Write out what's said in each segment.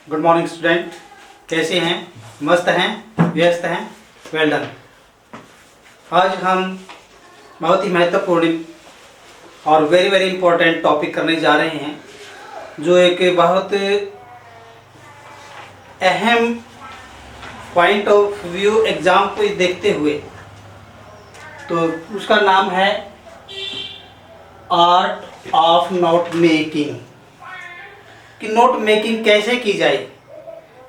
Good morning student. कैसे हैं? मस्त हैं? व्यस्त हैं? Well done. आज हम बहुत ही महत्वपूर्ण और वेरी वेरी इंपॉर्टेंट टॉपिक करने जा रहे हैं, जो एक बहुत अहम पॉइंट ऑफ व्यू एग्ज़ाम को देखते हुए, तो उसका नाम है आर्ट ऑफ नोट मेकिंग। कि नोट मेकिंग कैसे की जाए,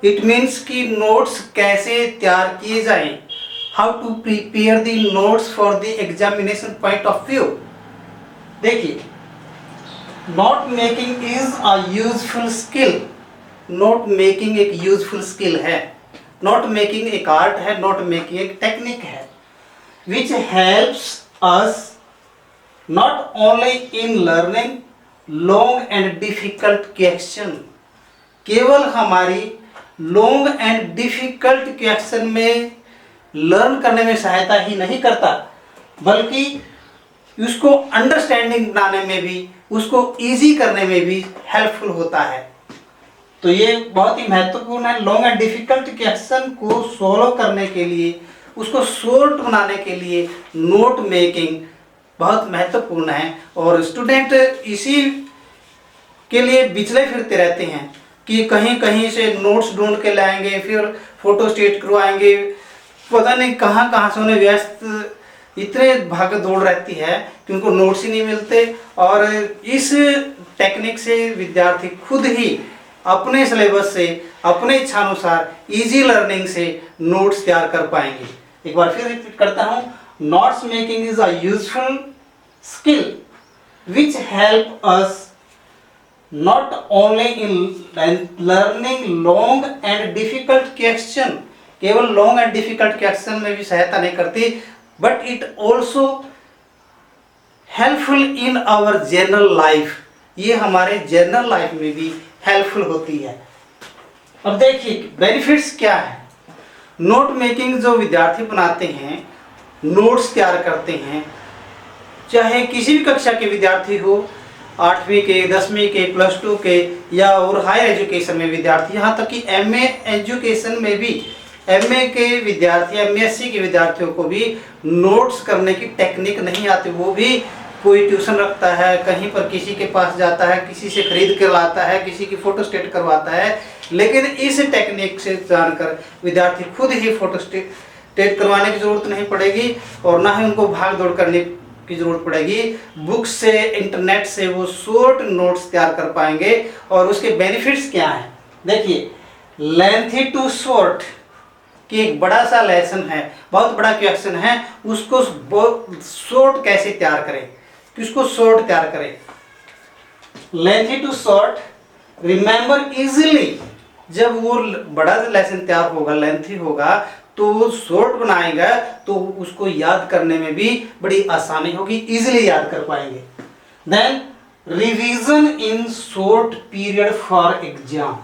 इट मीन्स कि नोट्स कैसे तैयार किए जाएं, how to prepare the notes for the examination point of view. देखिए, note making is a useful skill. Note making एक यूजफुल स्किल है। नोट मेकिंग एक आर्ट है, नोट मेकिंग एक टेक्निक है, which helps us not only in learning long and difficult question, केवल हमारी long and difficult question में learn करने में सहायता ही नहीं करता, बल्कि उसको अंडरस्टैंडिंग बनाने में भी, उसको इजी करने में भी हेल्पफुल होता है। तो ये बहुत ही महत्वपूर्ण है। लॉन्ग एंड डिफिकल्ट क्वेश्चन को सोल्व करने के लिए, उसको शॉर्ट बनाने के लिए नोट मेकिंग बहुत महत्वपूर्ण है। और स्टूडेंट इसी के लिए विचले फिरते रहते हैं कि कहीं कहीं से नोट्स ढूंढ के लाएंगे, फिर फोटो स्टेट करवाएंगे, पता नहीं कहाँ कहाँ से उन्हें व्यस्त इतने भाग दौड़ रहती है कि उनको नोट्स ही नहीं मिलते। और इस टेक्निक से विद्यार्थी खुद ही अपने सिलेबस से, अपने इच्छानुसार इजी लर्निंग से नोट्स तैयार कर पाएंगे। एक बार फिर रिपीट करता हूँ, notes making is a useful skill which help us not only in learning long and difficult question, केवल long and difficult question में भी सहायता नहीं करती, but it also helpful in our general life। ये हमारे जनरल लाइफ में भी हेल्पफुल होती है। अब देखिए बेनिफिट्स क्या है। नोट मेकिंग जो विद्यार्थी बनाते हैं, नोट्स तैयार करते हैं, चाहे किसी भी कक्षा के विद्यार्थी हो, 8वीं के, 10वीं के, +2 के या और हायर एजुकेशन में विद्यार्थी, यहाँ तक कि एमए एजुकेशन में भी एमए के विद्यार्थी, एमएससी के विद्यार्थियों को भी नोट्स करने की टेक्निक नहीं आती। वो भी कोई ट्यूशन रखता है, कहीं पर किसी के पास जाता है, किसी से खरीद कर लाता है, किसी की फ़ोटो स्टेट करवाता है, लेकिन इस टेक्निक से जानकर विद्यार्थी खुद ही फ़ोटो स्टेट करवाने की ज़रूरत नहीं पड़ेगी और ना ही उनको भाग दौड़ करने की जरूरत पड़ेगी। बुक से, इंटरनेट से वो शॉर्ट नोट्स तैयार कर पाएंगे। और उसके बेनिफिट्स क्या हैं, देखिए, लेंथी टू शॉर्ट कि एक बड़ा सा लेसन है, बहुत बड़ा क्वेश्चन है, उसको शॉर्ट कैसे तैयार करें, किसको शॉर्ट तैयार करें। Lengthy to short, remember easily. जब वो बड़ा लेसन तैयार होगा, लेंथी होगा, तो वो शॉर्ट बनाएगा तो उसको याद करने में भी बड़ी आसानी होगी, इजीली याद कर पाएंगे। Then revision in short period for exam.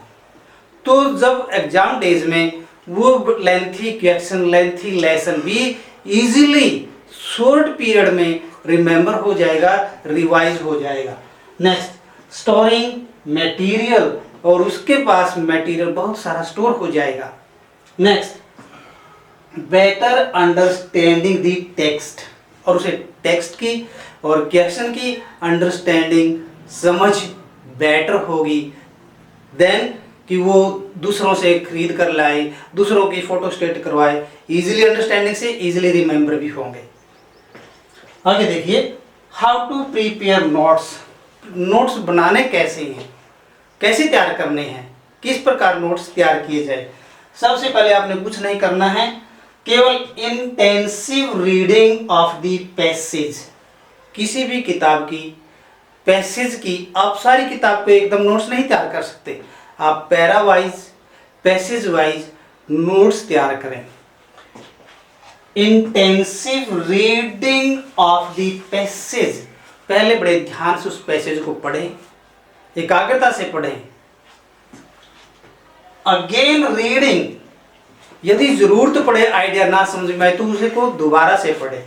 तो जब एग्जाम डेज में वो लेंथी क्वेश्चन, लेंथी लेसन भी इजीली शॉर्ट पीरियड में रिमेंबर हो जाएगा, रिवाइज हो जाएगा। नेक्स्ट, स्टोरिंग मटेरियल, और उसके पास मटेरियल बहुत सारा स्टोर हो जाएगा। नेक्स्ट, बेटर अंडरस्टैंडिंग दी टेक्स्ट, और उसे टेक्स्ट की और क्वेश्चन की अंडरस्टैंडिंग, समझ बेटर होगी। देन कि वो दूसरों से खरीद कर लाए, दूसरों की फोटो स्टेट करवाए, इजीली अंडरस्टैंडिंग से इजीली रिमेंबर भी होंगे। आगे देखिए, how to prepare notes. Notes बनाने कैसे हैं, कैसे तैयार करने हैं, किस प्रकार नोट्स तैयार किए जाए। सबसे पहले आपने कुछ नहीं करना है, केवल intensive reading of the passage. किसी भी किताब की पैसेज की, आप सारी किताब को एकदम नोट्स नहीं तैयार कर सकते, आप para wise, passage wise notes तैयार करें। Intensive reading of the passage, पहले बड़े ध्यान से उस पैसेज को पढ़ें, एकाग्रता से पढ़ें। अगेन रीडिंग, यदि जरूरत पड़े, आइडिया ना समझ में आए तो उसे को दोबारा से पढ़े।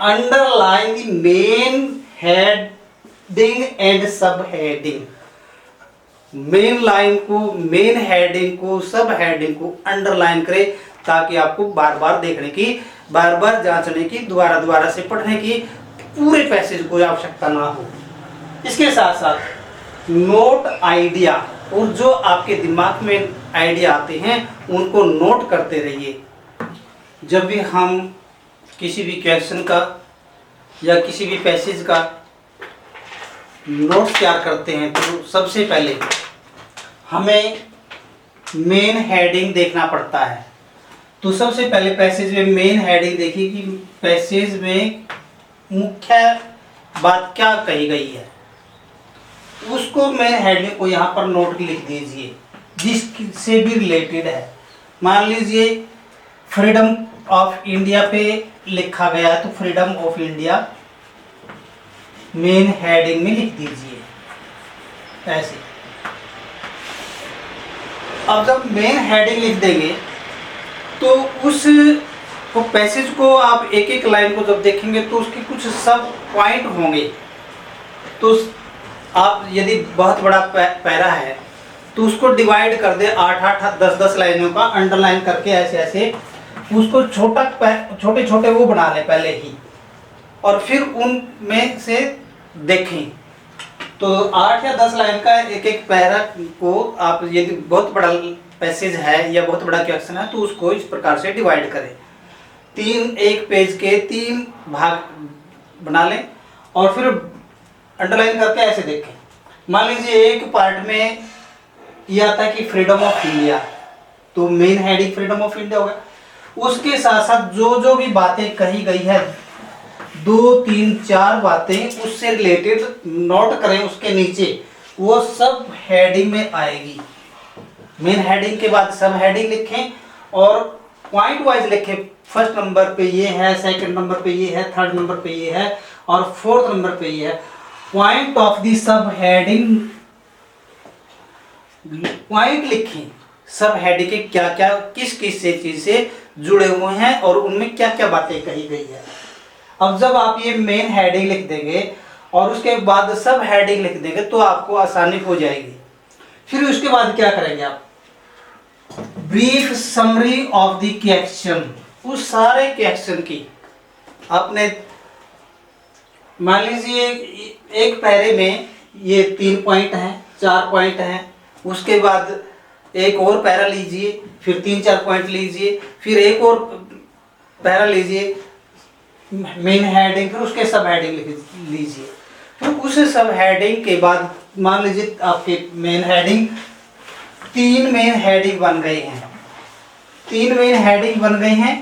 Underline the main heading and सब हेडिंग, मेन लाइन को, मेन हेडिंग को, सब हेडिंग को अंडरलाइन करें, ताकि आपको बार बार देखने की, बार बार जांचने की, दोबारा दोबारा से पढ़ने की पूरे पैसेज को आवश्यकता ना हो। इसके साथ साथ नोट आइडिया, और जो आपके दिमाग में आइडिया आते हैं उनको नोट करते रहिए। जब भी हम किसी भी क्वेश्चन का या किसी भी पैसेज का नोट तैयार करते हैं तो सबसे पहले हमें मेन हेडिंग देखना पड़ता है। तो सबसे पहले पैसेज में मेन हेडिंग देखिए कि पैसेज में मुख्य बात क्या कही गई है, उसको मेन हेडिंग को यहाँ पर नोट लिख दीजिए जिससे भी रिलेटेड है। मान लीजिए फ्रीडम ऑफ इंडिया पे लिखा गया है तो freedom of India main heading में लिख दीजिए ऐसे। अब जब मेन हेडिंग लिख देंगे तो उस पैसेज को आप एक एक लाइन को जब देखेंगे तो उसके कुछ सब पॉइंट होंगे। तो आप यदि बहुत बड़ा पैरा है तो उसको डिवाइड कर दे 8-8, 10-10 लाइनों का अंडरलाइन करके ऐसे ऐसे उसको छोटे छोटे वो बना लें पहले ही, और फिर उनमें से देखें। तो 8 या 10 लाइन का एक एक पैरा को आप यदि बहुत बड़ा पैसेज है या बहुत बड़ा क्वेश्चन है तो उसको इस प्रकार से डिवाइड करें। एक पेज के 3 भाग बना लें और फिर अंडरलाइन करके ऐसे देखें। मान लीजिए एक पार्ट में यह आता है कि फ्रीडम ऑफ इंडिया, तो main heading freedom of India होगा। उसके साथ साथ जो जो भी बातें कही गई है 2, 3, 4 बातें उससे रिलेटेड नोट करें उसके नीचे, वो सब हेडिंग में आएगी। मेन हेडिंग के बाद सब हेडिंग लिखें और पॉइंट वाइज लिखें। फर्स्ट नंबर पे ये है, सेकंड नंबर पे ये है, थर्ड नंबर पे ये है और फोर्थ नंबर पे ये है। पॉइंट ऑफ दी सब हेडिंग, पॉइंट लिखें सब हेडिंग के क्या क्या किस किस से चीज से जुड़े हुए हैं और उनमें क्या क्या बातें कही गई है। अब जब आप ये मेन हेडिंग लिख देंगे और उसके बाद सब हेडिंग लिख देंगे तो आपको आसानी हो जाएगी। फिर उसके बाद क्या करेंगे आप, brief summary of the question, उस सारे क्वेश्चन की आपने, मान लीजिए एक पैरे में ये 3 पॉइंट हैं, 4 पॉइंट हैं, उसके बाद एक और पैरा लीजिए, फिर 3-4 पॉइंट लीजिए, फिर एक और पैरा लीजिए मेन हेडिंग, फिर उसके सब हेडिंग लीजिए। फिर उस सब हेडिंग के बाद मान लीजिए आपके मेन हेडिंग 3 मेन हेडिंग बन गए हैं, 3 मेन हेडिंग बन गए हैं।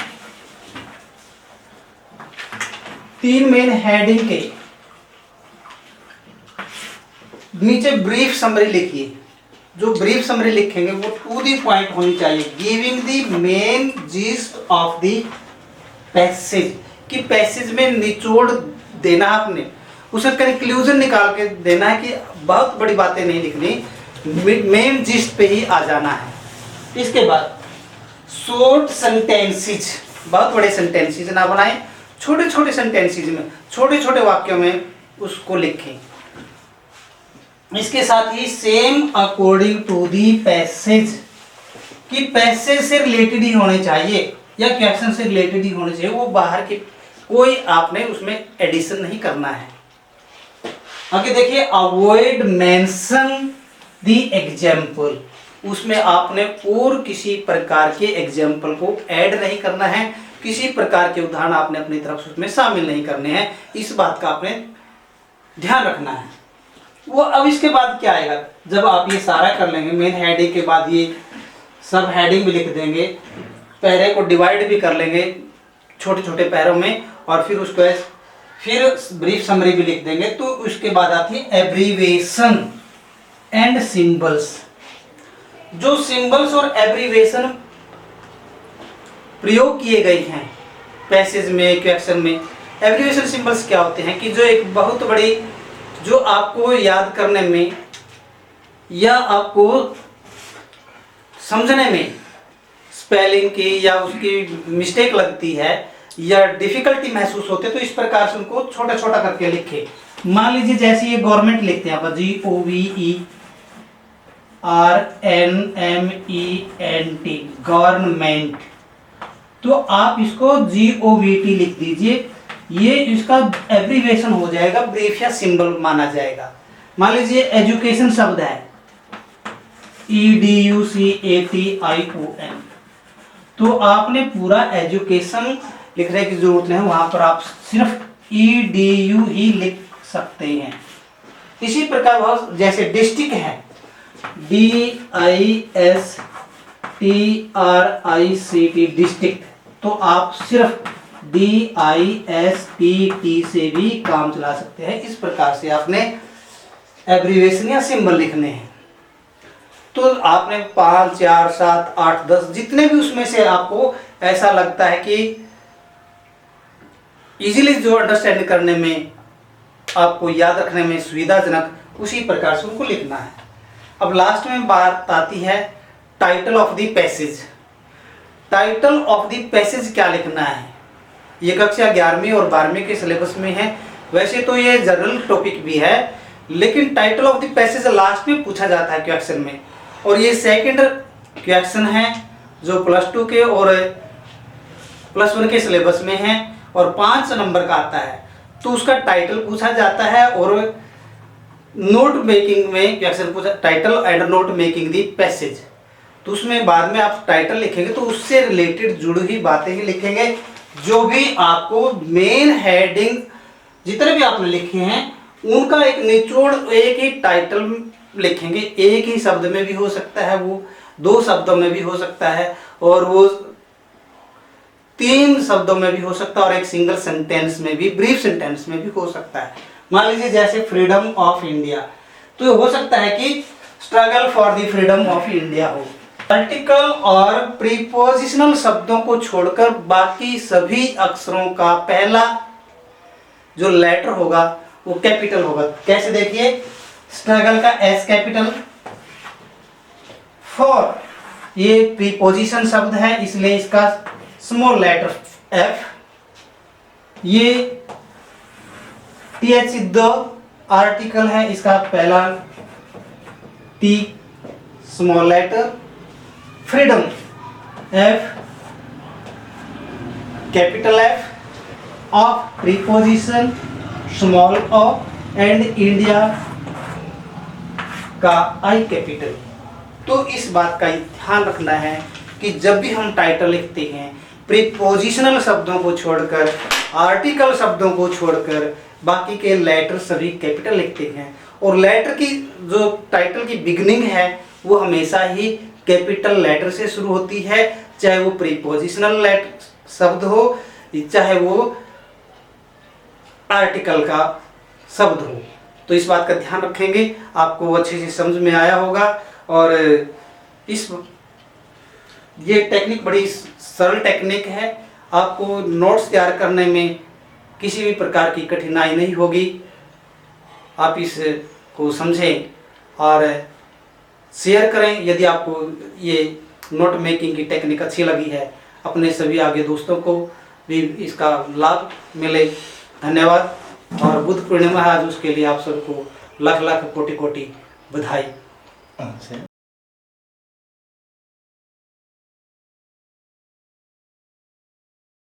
3 मेन हेडिंग के नीचे ब्रीफ समरी लिखिए। जो ब्रीफ समरी लिखेंगे वो टू दी पॉइंट होनी चाहिए। Giving the main gist of the passage, कि पैसेज में निचोड़ देना आपने, उसे कंक्लूजन निकाल के देना है कि बहुत बड़ी बातें नहीं लिखनी, मेन जिस्ट पे ही आ जाना है। इसके बाद शॉर्ट सेंटेंसेज, बहुत बड़े सेंटेंसेज ना बनाएं, छोटे छोटे सेंटेंसेज में, छोटे छोटे वाक्यों में उसको लिखें। इसके साथ ही same according to the passage, कि पैसेज से रिलेटेड ही होने चाहिए या क्वेश्चन से रिलेटेड ही होने चाहिए, वो बाहर के कोई आपने उसमें एडिशन नहीं करना है। आगे देखिए, अवॉइड मेंशन दी एग्जाम्पल, उसमें आपने और किसी प्रकार के एग्जाम्पल को ऐड नहीं करना है, किसी प्रकार के उदाहरण आपने अपनी तरफ से उसमें शामिल नहीं करने हैं, इस बात का आपने ध्यान रखना है। वो अब इसके बाद क्या आएगा, जब आप ये सारा कर लेंगे, मेन हेडिंग के बाद ये सब हेडिंग भी लिख देंगे, पैरे को डिवाइड भी कर लेंगे छोटे छोटे पैरों में, और फिर उसको फिर ब्रीफ समरी भी लिख देंगे, तो उसके बाद आती है एब्रीवेशन एंड सिंबल्स। जो सिंबल्स और एब्रीवेशन प्रयोग किए गए हैं पैसेज में, क्वेश्चन में, एब्रीवेशन सिंबल्स क्या होते हैं कि जो एक बहुत बड़ी, जो आपको याद करने में या आपको समझने में स्पेलिंग की या उसकी मिस्टेक लगती है या डिफिकल्टी महसूस होती है, तो इस प्रकार से उनको छोटा छोटा करके लिखे। मान लीजिए जैसे ये गवर्नमेंट लिखते हैं आप GOVE, GOVERNMENT, गवर्नमेंट। तो आप इसको GOVT लिख दीजिए, ये इसका एब्रीविएशन हो जाएगा, ब्रीफ या सिंबल माना जाएगा। मान लीजिए एजुकेशन शब्द है EDUCATION, तो आपने पूरा एजुकेशन लिखने की जरूरत नहीं, वहां पर आप सिर्फ EDU ही लिख सकते हैं। इसी प्रकार बहुत जैसे डिस्ट्रिक्ट है DISTRICT डिस्ट्रिक्ट, तो आप सिर्फ DISTT से भी काम चला सकते हैं। इस प्रकार से आपने एब्रीविएशन या सिंबल लिखने हैं। तो आपने 5, 4, 7, 8, 10 जितने भी उसमें से आपको ऐसा लगता है कि इजीली जो अंडरस्टैंड करने में, आपको याद रखने में सुविधाजनक, उसी प्रकार से उनको लिखना है। अब लास्ट में बात आती है title of the passage. Title of the passage क्या लिखना है, ये कक्षा 11वीं और 12वीं के सिलेबस में है। वैसे तो ये जनरल टॉपिक भी है, लेकिन title of the passage last में पूछा जाता है क्वेश्चन में, और ये सेकंड क्वेश्चन है जो +2 के और +1 के सिलेबस में है और 5 नंबर का आता है। तो उसका टाइटल पूछा जाता है और नोट मेकिंग में क्वेश्चन पूछा, title and note making the passage. तो उसमें बाद में आप टाइटल लिखेंगे तो उससे रिलेटेड जुड़ी हुई बातें ही लिखेंगे। जो भी आपको मेन हेडिंग जितने भी आपने लिखे हैं उनका एक निचोड़, एक ही टाइटल लिखेंगे। एक ही शब्द में भी हो सकता है, वो 2 शब्दों में भी हो सकता है, और वो 3 शब्दों में भी हो सकता है, और एक सिंगल सेंटेंस में भी, ब्रीफ सेंटेंस में भी हो सकता है। मान लीजिए जैसे फ्रीडम ऑफ इंडिया, तो हो सकता है कि struggle for the freedom of India हो। आर्टिकल और प्रीपोजिशनल शब्दों को छोड़कर बाकी सभी अक्षरों का पहला जो लेटर होगा वो कैपिटल होगा। कैसे देखिए, स्ट्रगल का S कैपिटल, फॉर ये प्रीपोजिशन शब्द है इसलिए इसका स्मॉल लेटर F, ये TH द आर्टिकल है, इसका पहला T small letter, freedom F capital F, of preposition small of, and India का I कैपिटल। तो इस बात का ध्यान रखना है कि जब भी हम टाइटल लिखते हैं प्रीपोजिशनल शब्दों को छोड़कर, आर्टिकल शब्दों को छोड़कर बाकी के लेटर सभी कैपिटल लिखते हैं, और लेटर की जो टाइटल की बिगनिंग है वो हमेशा ही कैपिटल लेटर से शुरू होती है, चाहे वो प्रीपोजिशनल लेटर शब्द हो चाहे वो आर्टिकल का शब्द हो। तो इस बात का ध्यान रखेंगे, आपको अच्छे से समझ में आया होगा। और ये टेक्निक बड़ी सरल टेक्निक है, आपको नोट्स तैयार करने में किसी भी प्रकार की कठिनाई नहीं होगी। आप इसको समझें और शेयर करें। यदि आपको ये नोट मेकिंग की टेक्निक अच्छी लगी है, अपने सभी आगे दोस्तों को भी इसका लाभ मिले। धन्यवाद। और बुद्ध पूर्णिमा है आज, उसके लिए आप सबको लाख लाख कोटि कोटि बधाई।